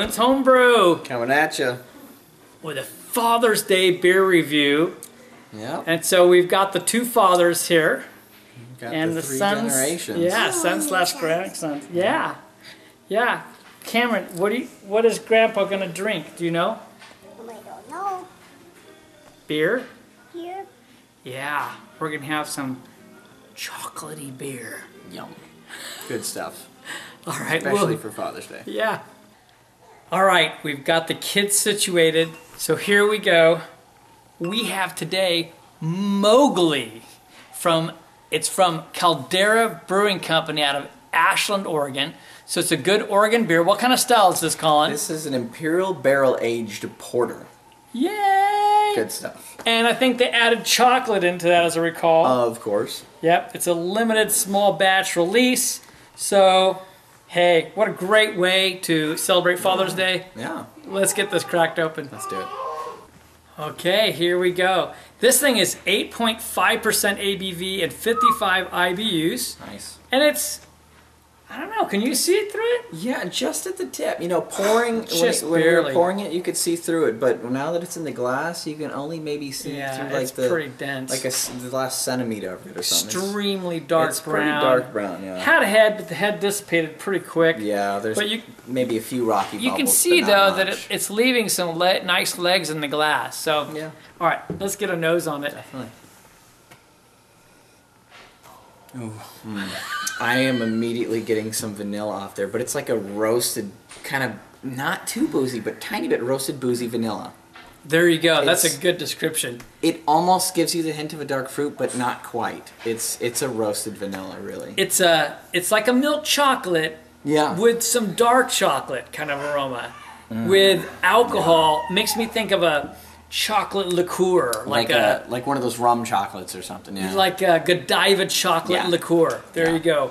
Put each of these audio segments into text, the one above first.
Kevin's Homebrew Coming at you with a Father's Day beer review. Yeah. And so we've got the two fathers here. Got and the the three sons. generations. Yeah, sons slash grandsons. Yeah. Yeah. Cameron, what is Grandpa gonna drink? Do you know? I don't know. Beer? Here. Yeah. We're gonna have some chocolatey beer. Yum. Good stuff. All right. Especially for Father's Day. Yeah. All right, we've got the kids situated. So here we go. We have today Mogli it's from Caldera Brewing Company out of Ashland, Oregon. So it's a good Oregon beer. What kind of style is this, Colin? This is an Imperial Barrel Aged Porter. Yay! Good stuff. And I think they added chocolate into that, as I recall. Of course. Yep, it's a limited small batch release. So, hey, what a great way to celebrate Father's Day. Yeah. Let's get this cracked open. Let's do it. Okay, here we go. This thing is 8.5% ABV and 55 IBUs. Nice. And it's, I don't know, can you see it through it? Yeah, just at the tip. You know, pouring, Just when you're barely. pouring it, you could see through it. But now that it's in the glass, you can only maybe see through like it's the pretty dense. like the last centimeter of it or something. Extremely dark It's brown. pretty dark brown, yeah. Had a head, but the head dissipated pretty quick. Yeah, there's But maybe a few rocky bubbles. You can see, but though, not that much. it's leaving some nice legs in the glass. So, Yeah. all right, let's get a nose on it. Definitely. Ooh. I am immediately getting some vanilla off there, but it's like a roasted, kind of not too boozy, but tiny bit roasted boozy vanilla. There you go. That's It's- a good description. It almost gives you the hint of a dark fruit, but not quite. It's a roasted vanilla, really. It's like a milk chocolate Yeah. with some dark chocolate kind of aroma. With alcohol, makes me think of a chocolate liqueur, like one of those rum chocolates or something. Yeah. like a Godiva chocolate Yeah. liqueur. There Yeah. you go.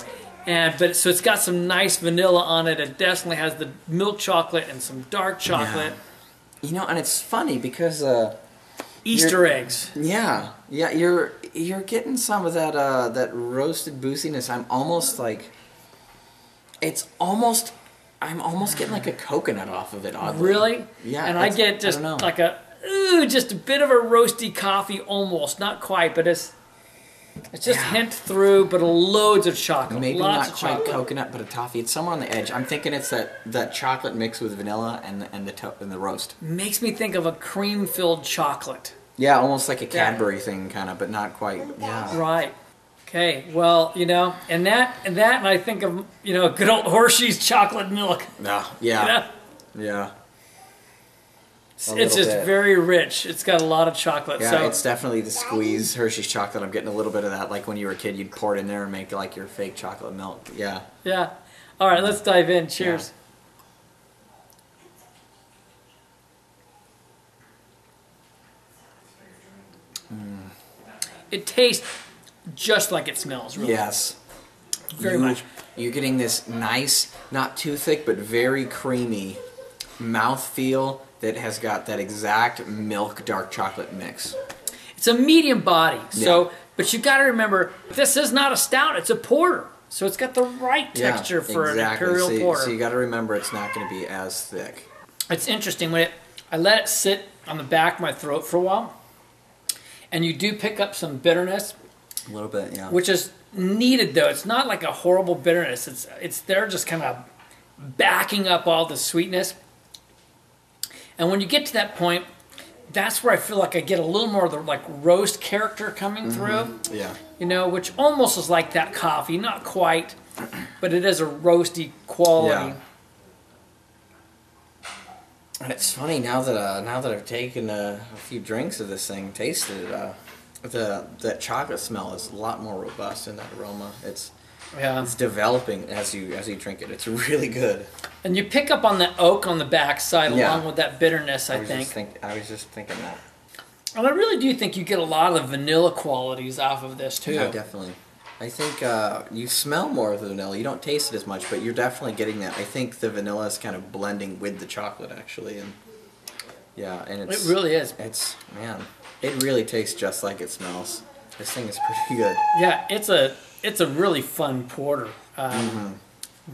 So it's got some nice vanilla on it. It definitely has the milk chocolate and some dark chocolate. You know, and it's funny because Easter eggs. yeah, you're getting some of that that roasted booziness. I'm almost getting like a coconut off of it. Oddly. Really? Yeah. And I get just don't know. like just a bit of a roasty coffee almost, not quite, but it's just hint through, but loads of chocolate. Maybe Lots not of quite chocolate. coconut, but a toffee. It's somewhere on the edge. I'm thinking it's that chocolate mixed with vanilla and the roast. Makes me think of a cream-filled chocolate. Yeah, almost like a Cadbury thing, kind of, but not quite. Yeah. Right. Okay. Well, and I think of good old Hershey's chocolate milk. Yeah. You know? Yeah. It's just bit. very rich. It's got a lot of chocolate. Yeah, so it's definitely the squeeze Hershey's chocolate. I'm getting a little bit of that, like when you were a kid, you'd pour it in there and make like your fake chocolate milk. Yeah. yeah. All right, let's dive in. Cheers. It tastes just like it smells. Really. Yes. Very much. You're getting this nice, not too thick, but very creamy mouthfeel that has got that exact milk dark chocolate mix. It's a medium body, Yeah. but you got to remember this is not a stout; it's a porter, so it's got the right texture for an imperial porter. So you got to remember it's not going to be as thick. It's interesting I let it sit on the back of my throat for a while, and you do pick up some bitterness, A little bit, yeah. which is needed though. It's not like a horrible bitterness. It's there just kind of backing up all the sweetness. And when you get to that point, that's where I feel like I get a little more of the like roast character coming through. Yeah. Which almost is like that coffee, not quite, but it is a roasty quality. Yeah. And it's funny now that I've taken a few drinks of this thing, tasted it. That chocolate smell is a lot more robust in that aroma. It's developing as you drink it. It's really good. And you pick up on the oak on the backside along with that bitterness, I think. I was just thinking that. And I really do think you get a lot of vanilla qualities off of this too. Yeah, definitely. I think you smell more of the vanilla. You don't taste it as much, but you're definitely getting that. I think the vanilla is kind of blending with the chocolate actually, and and It really is. It really tastes just like it smells. This thing is pretty good. Yeah, it's a really fun porter.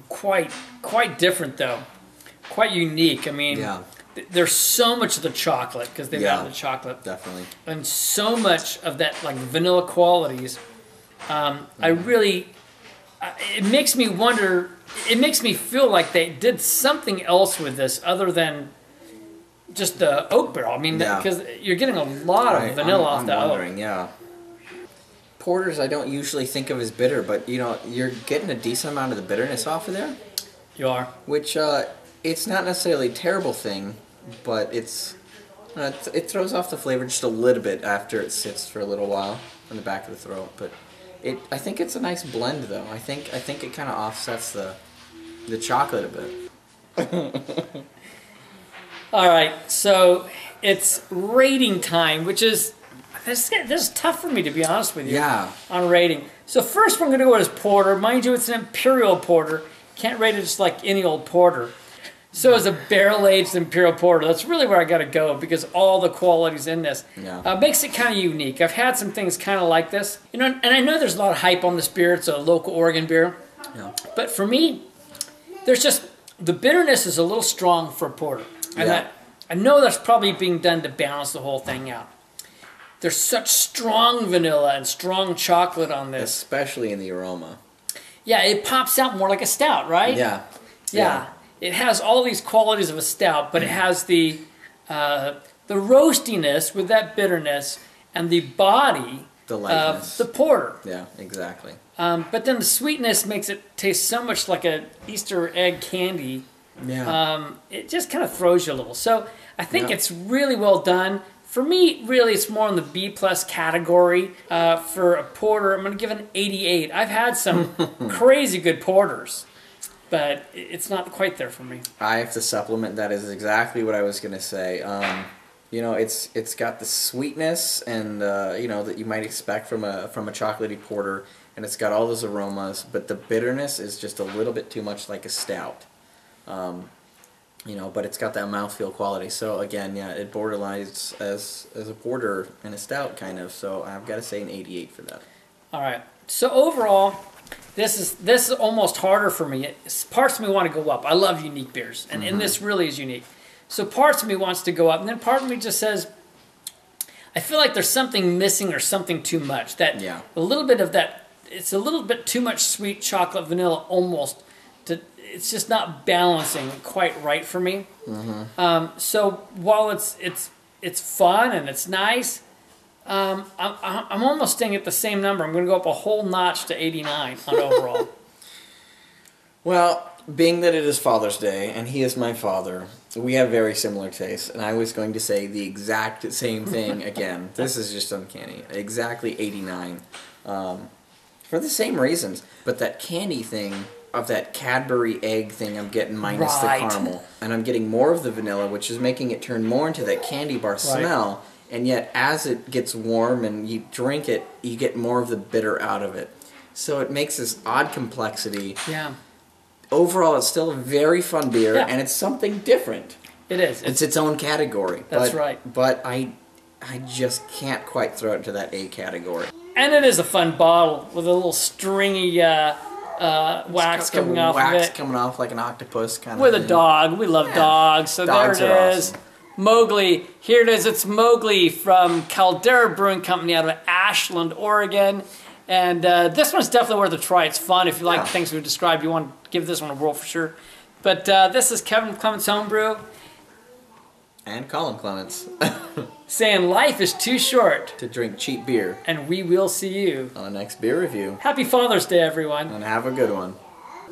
Quite different though. quite unique. I mean, there's so much of the chocolate because they've added the chocolate. Definitely. And so much of that like vanilla qualities. I really, it makes me wonder, it makes me feel like they did something else with this other than just the oak barrel. I mean, because you're getting a lot of vanilla off the oak. Yeah. Porters I don't usually think of as bitter, but you know, you're getting a decent amount of the bitterness off of there. You are. Which, it's not necessarily a terrible thing, but it throws off the flavor just a little bit after it sits for a little while in the back of the throat. But I think it's a nice blend, though. I think it kind of offsets the chocolate a bit. All right, so it's rating time, which is this is tough for me, to be honest with you. Yeah. On rating. So first, we're going to go with his porter. Mind you, it's an imperial porter. Can't rate it just like any old porter. So as a barrel-aged imperial porter, that's really where I got to go because all the qualities in this makes it kind of unique. I've had some things kind of like this, you know, and I know there's a lot of hype on this beer. It's a local Oregon beer, but for me, there's just the bitterness is a little strong for a porter, and I know that's probably being done to balance the whole thing out. There's such strong vanilla and strong chocolate on this, especially in the aroma. Yeah, it pops out more like a stout, right? Yeah. It has all these qualities of a stout, but it has the roastiness with that bitterness and the body of the porter. Yeah, exactly. But then the sweetness makes it taste so much like an Easter egg candy. Yeah. It just kind of throws you a little. So I think it's really well done. For me, really, it's more in the B+ category. For a porter, I'm going to give it an 88. I've had some crazy good porters, but it's not quite there for me. I have to supplement that. Is exactly what I was going to say. You know, it's got the sweetness and you know that you might expect from a chocolatey porter, and it's got all those aromas, but the bitterness is just a little bit too much like a stout. You know, but it's got that mouthfeel quality. So again, yeah, it borderlines as a porter and a stout kind of. So I've got to say an 88 for that. All right. So overall, this is almost harder for me. Parts of me want to go up. I love unique beers, and this really is unique. So parts of me wants to go up, and then part of me just says, I feel like there's something missing or something too much. That a little bit of that. It's a little bit too much sweet chocolate vanilla almost. It's just not balancing quite right for me. So while it's fun and it's nice, I'm almost staying at the same number. I'm going to go up a whole notch to 89 on overall. Well, being that it is Father's Day and he is my father, we have very similar tastes, and I was going to say the exact same thing again. This is just uncanny. Exactly 89. For the same reasons, but that candy thing of that Cadbury egg thing I'm getting minus the caramel, and I'm getting more of the vanilla, which is making it turn more into that candy bar smell, and yet as it gets warm and you drink it, you get more of the bitter out of it. So it makes this odd complexity. Yeah. Overall, it's still a very fun beer, and it's something different. It is. It's its own category. That's right. But I just can't quite throw it into that A category. And it is a fun bottle with a little stringy wax coming off of it. Wax coming off like an octopus kind of with thing. A dog. We love dogs. So Dogs there it is. awesome. Mogli. Here it is. It's Mogli from Caldera Brewing Company out of Ashland, Oregon. And this one's definitely worth a try. It's fun. If you like the things we described, you want to give this one a whirl for sure. But this is Kevin Clements Homebrew. And Colin Clements. Saying life is too short to drink cheap beer. And we will see you on the next beer review. Happy Father's Day, everyone. And have a good one.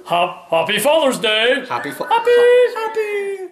Happy Father's Day. Happy Father's Day.